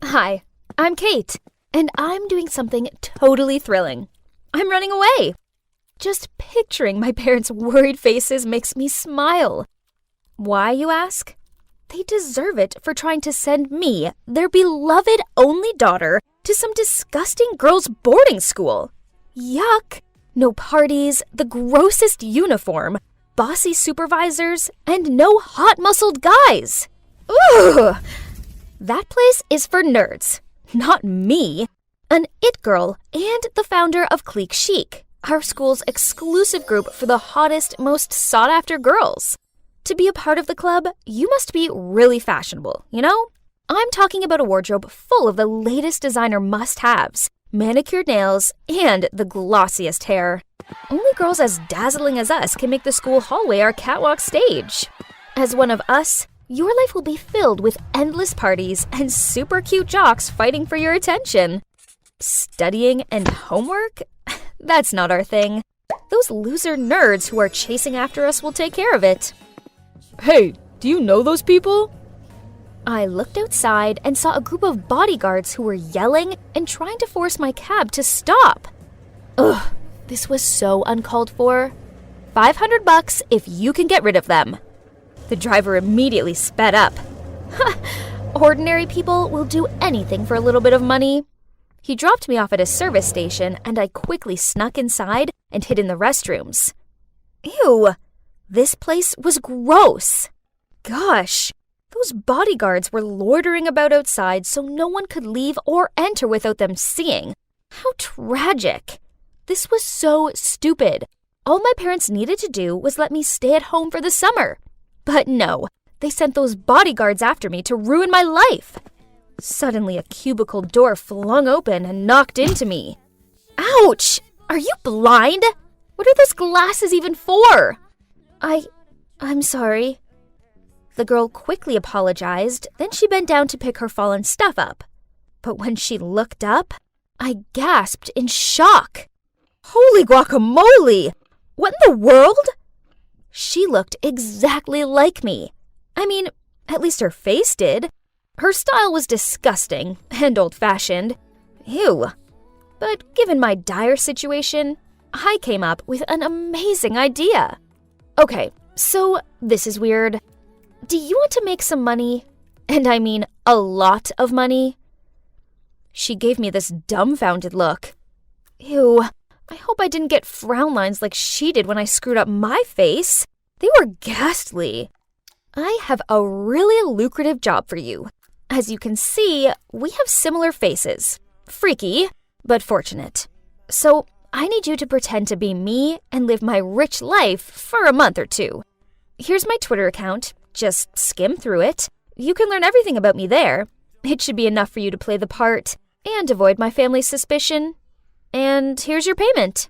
Hi, I'm Kate, and I'm doing something totally thrilling. I'm running away. Just picturing my parents' worried faces makes me smile. Why, you ask? They deserve it for trying to send me, their beloved only daughter, to some disgusting girls' boarding school. Yuck! No parties, the grossest uniform, bossy supervisors, and no hot-muscled guys. Ugh! That place is for nerds, not me. An it girl and the founder of Clique Chic, our school's exclusive group for the hottest, most sought-after girls. To be a part of the club, you must be really fashionable, you know? I'm talking about a wardrobe full of the latest designer must-haves, manicured nails, and the glossiest hair. Only girls as dazzling as us can make the school hallway our catwalk stage. As one of us, your life will be filled with endless parties and super cute jocks fighting for your attention. Studying and homework? That's not our thing. Those loser nerds who are chasing after us will take care of it. Hey, do you know those people? I looked outside and saw a group of bodyguards who were yelling and trying to force my cab to stop. Ugh, this was so uncalled for. $500 if you can get rid of them. The driver immediately sped up. Ordinary people will do anything for a little bit of money. He dropped me off at a service station, and I quickly snuck inside and hid in the restrooms. Ew, this place was gross. Gosh, those bodyguards were loitering about outside so no one could leave or enter without them seeing. How tragic. This was so stupid. All my parents needed to do was let me stay at home for the summer. But no, they sent those bodyguards after me to ruin my life. Suddenly, a cubicle door flung open and knocked into me. Ouch! Are you blind? What are those glasses even for? I'm sorry. The girl quickly apologized, then she bent down to pick her fallen stuff up. But when she looked up, I gasped in shock. Holy guacamole! What in the world? She looked exactly like me. I mean, at least her face did. Her style was disgusting and old-fashioned. Ew. But given my dire situation, I came up with an amazing idea. Okay, so this is weird. Do you want to make some money? And I mean a lot of money? She gave me this dumbfounded look. Ew. I hope I didn't get frown lines like she did when I screwed up my face. They were ghastly. I have a really lucrative job for you. As you can see, we have similar faces. Freaky, but fortunate. So I need you to pretend to be me and live my rich life for a month or two. Here's my Twitter account. Just skim through it. You can learn everything about me there. It should be enough for you to play the part and avoid my family's suspicion. And here's your payment.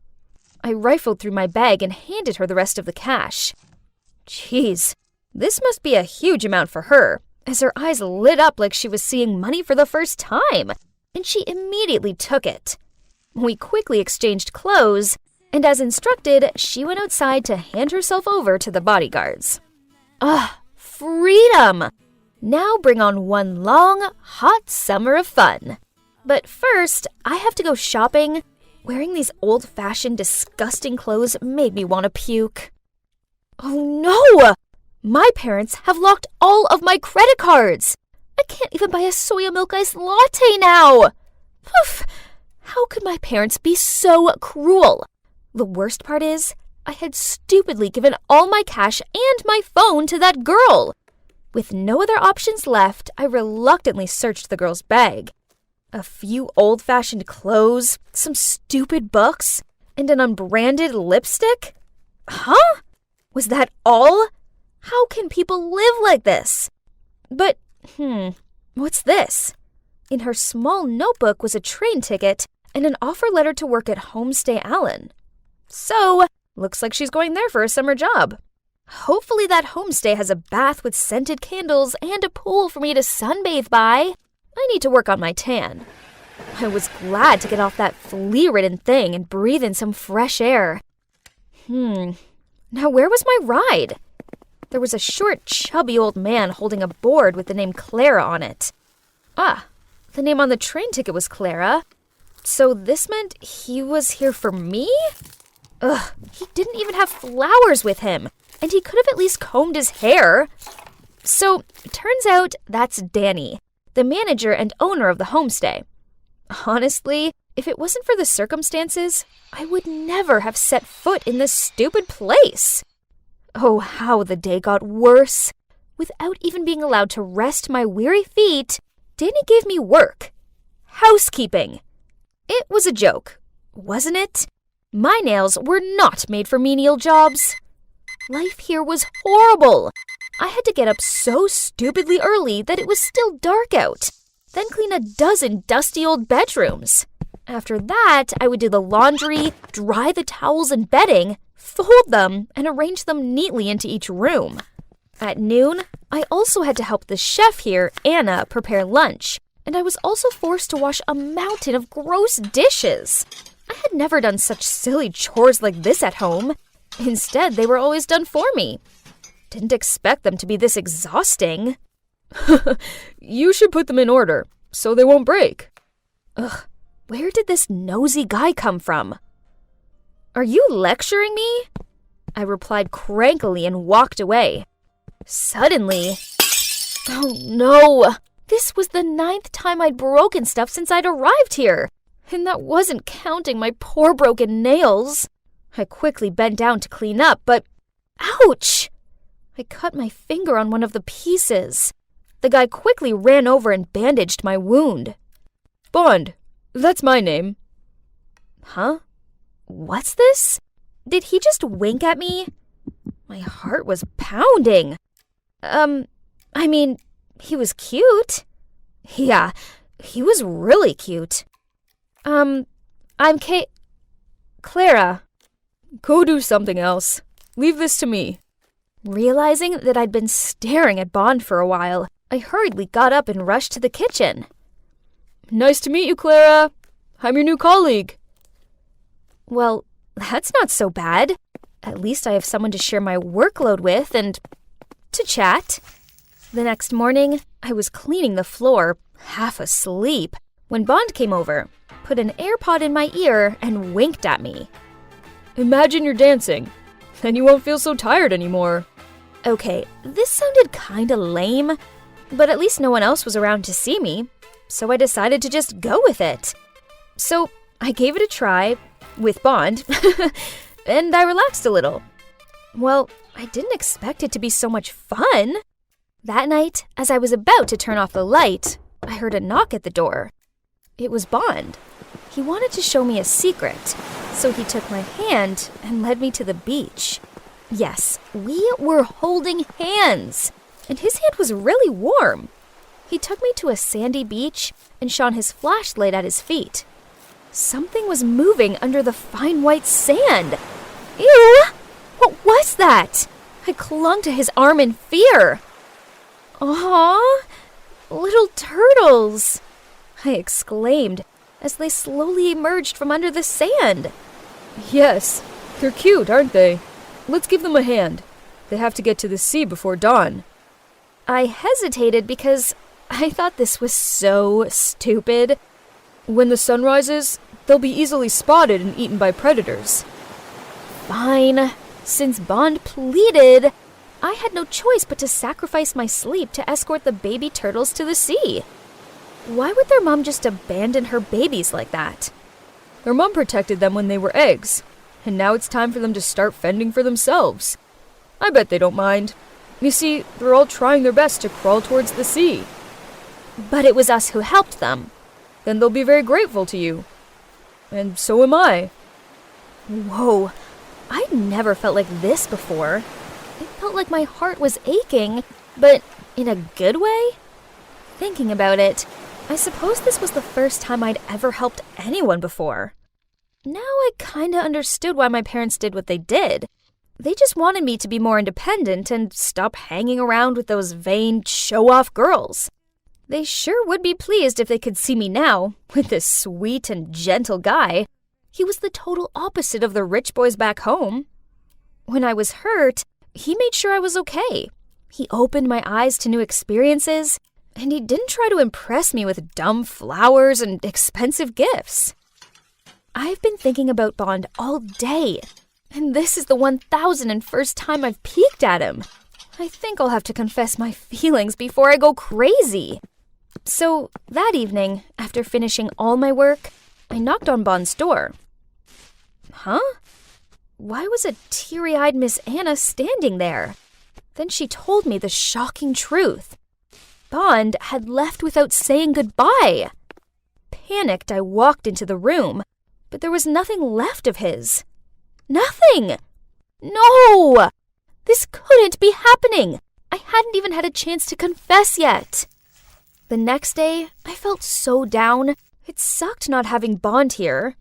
I rifled through my bag and handed her the rest of the cash. Jeez, this must be a huge amount for her, as her eyes lit up like she was seeing money for the first time, and she immediately took it. We quickly exchanged clothes, and as instructed, she went outside to hand herself over to the bodyguards. Freedom! Now bring on one long, hot summer of fun. But first, I have to go shopping. Wearing these old-fashioned, disgusting clothes made me want to puke. Oh no! My parents have locked all of my credit cards! I can't even buy a soya milk iced latte now! Poof! How could my parents be so cruel? The worst part is, I had stupidly given all my cash and my phone to that girl. With no other options left, I reluctantly searched the girl's bag. A few old-fashioned clothes, some stupid books, and an unbranded lipstick? Huh? Was that all? How can people live like this? But, what's this? In her small notebook was a train ticket and an offer letter to work at Homestay Allen. So, looks like she's going there for a summer job. Hopefully that homestay has a bath with scented candles and a pool for me to sunbathe by. I need to work on my tan. I was glad to get off that flea-ridden thing and breathe in some fresh air. Now where was my ride? There was a short, chubby old man holding a board with the name Clara on it. The name on the train ticket was Clara. So this meant he was here for me? Ugh, he didn't even have flowers with him, and he could have at least combed his hair. So, turns out that's Danny, the manager and owner of the homestay. Honestly, if it wasn't for the circumstances, I would never have set foot in this stupid place. Oh, how the day got worse. Without even being allowed to rest my weary feet, Danny gave me work. Housekeeping. It was a joke, wasn't it? My nails were not made for menial jobs. Life here was horrible. I had to get up so stupidly early that it was still dark out, then clean a dozen dusty old bedrooms. After that, I would do the laundry, dry the towels and bedding, fold them, and arrange them neatly into each room. At noon, I also had to help the chef here, Anna, prepare lunch, and I was also forced to wash a mountain of gross dishes. I had never done such silly chores like this at home. Instead, they were always done for me. Didn't expect them to be this exhausting. You should put them in order, so they won't break. Ugh, where did this nosy guy come from? Are you lecturing me? I replied crankily and walked away. Suddenly, oh no! This was the 9th time I'd broken stuff since I'd arrived here, and that wasn't counting my poor broken nails. I quickly bent down to clean up, but ouch! I cut my finger on one of the pieces. The guy quickly ran over and bandaged my wound. Bond, that's my name. Huh? What's this? Did he just wink at me? My heart was pounding. He was cute. Yeah, he was really cute. I'm Clara. Go do something else. Leave this to me. Realizing that I'd been staring at Bond for a while, I hurriedly got up and rushed to the kitchen. Nice to meet you, Clara. I'm your new colleague. Well, that's not so bad. At least I have someone to share my workload with and to chat. The next morning, I was cleaning the floor, half asleep, when Bond came over, put an AirPod in my ear, and winked at me. Imagine you're dancing. Then you won't feel so tired anymore. Okay, this sounded kinda lame, but at least no one else was around to see me, so I decided to just go with it. So I gave it a try, with Bond, and I relaxed a little. Well, I didn't expect it to be so much fun. That night, as I was about to turn off the light, I heard a knock at the door. It was Bond. He wanted to show me a secret, so he took my hand and led me to the beach. Yes, we were holding hands, and his hand was really warm. He took me to a sandy beach and shone his flashlight at his feet. Something was moving under the fine white sand. Ew! What was that? I clung to his arm in fear. Aw, little turtles, I exclaimed as they slowly emerged from under the sand. Yes, they're cute, aren't they? Let's give them a hand. They have to get to the sea before dawn. I hesitated because I thought this was so stupid. When the sun rises, they'll be easily spotted and eaten by predators. Fine. Since Bond pleaded, I had no choice but to sacrifice my sleep to escort the baby turtles to the sea. Why would their mom just abandon her babies like that? Their mom protected them when they were eggs, and now it's time for them to start fending for themselves. I bet they don't mind. You see, they're all trying their best to crawl towards the sea. But it was us who helped them. Then they'll be very grateful to you. And so am I. Whoa, I'd never felt like this before. It felt like my heart was aching, but in a good way? Thinking about it, I suppose this was the first time I'd ever helped anyone before. Now I kinda understood why my parents did what they did. They just wanted me to be more independent and stop hanging around with those vain, show-off girls. They sure would be pleased if they could see me now, with this sweet and gentle guy. He was the total opposite of the rich boys back home. When I was hurt, he made sure I was okay. He opened my eyes to new experiences, And he didn't try to impress me with dumb flowers and expensive gifts. I've been thinking about Bond all day, and this is the 1001st time I've peeked at him. I think I'll have to confess my feelings before I go crazy. So that evening, after finishing all my work, I knocked on Bond's door. Huh? Why was a teary-eyed Miss Anna standing there? Then she told me the shocking truth. Bond had left without saying goodbye. Panicked, I walked into the room, but there was nothing left of his. Nothing! No! This couldn't be happening! I hadn't even had a chance to confess yet. The next day, I felt so down. It sucked not having Bond here.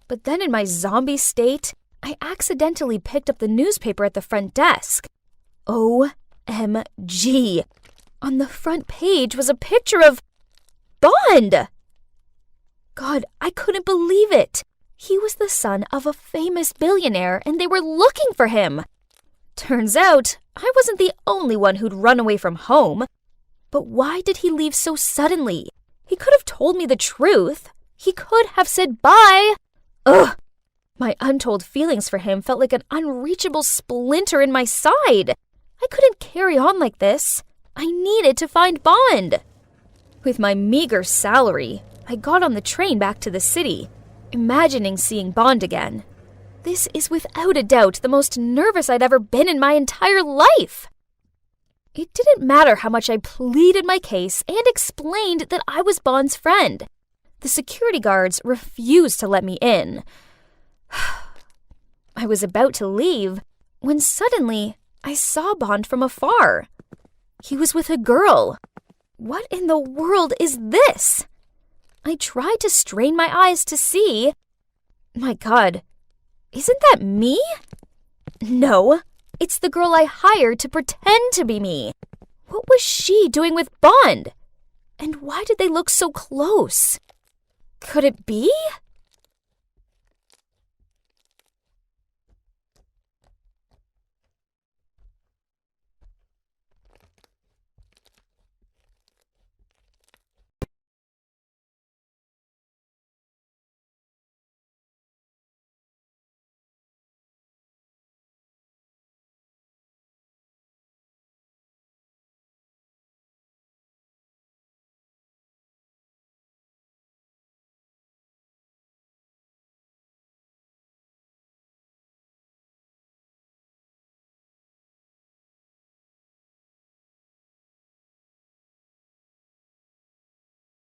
But then in my zombie state, I accidentally picked up the newspaper at the front desk. OMG! On the front page was a picture of Bond! God, I couldn't believe it. He was the son of a famous billionaire, and they were looking for him. Turns out, I wasn't the only one who'd run away from home. But why did he leave so suddenly? He could have told me the truth. He could have said bye. Ugh! My untold feelings for him felt like an unreachable splinter in my side. I couldn't carry on like this. I needed to find Bond. With my meager salary, I got on the train back to the city, imagining seeing Bond again. This is without a doubt the most nervous I'd ever been in my entire life. It didn't matter how much I pleaded my case and explained that I was Bond's friend. The security guards refused to let me in. I was about to leave when suddenly I saw Bond from afar. He was with a girl. What in the world is this? I tried to strain my eyes to see. My God, isn't that me? No, it's the girl I hired to pretend to be me. What was she doing with Bond? And why did they look so close? Could it be?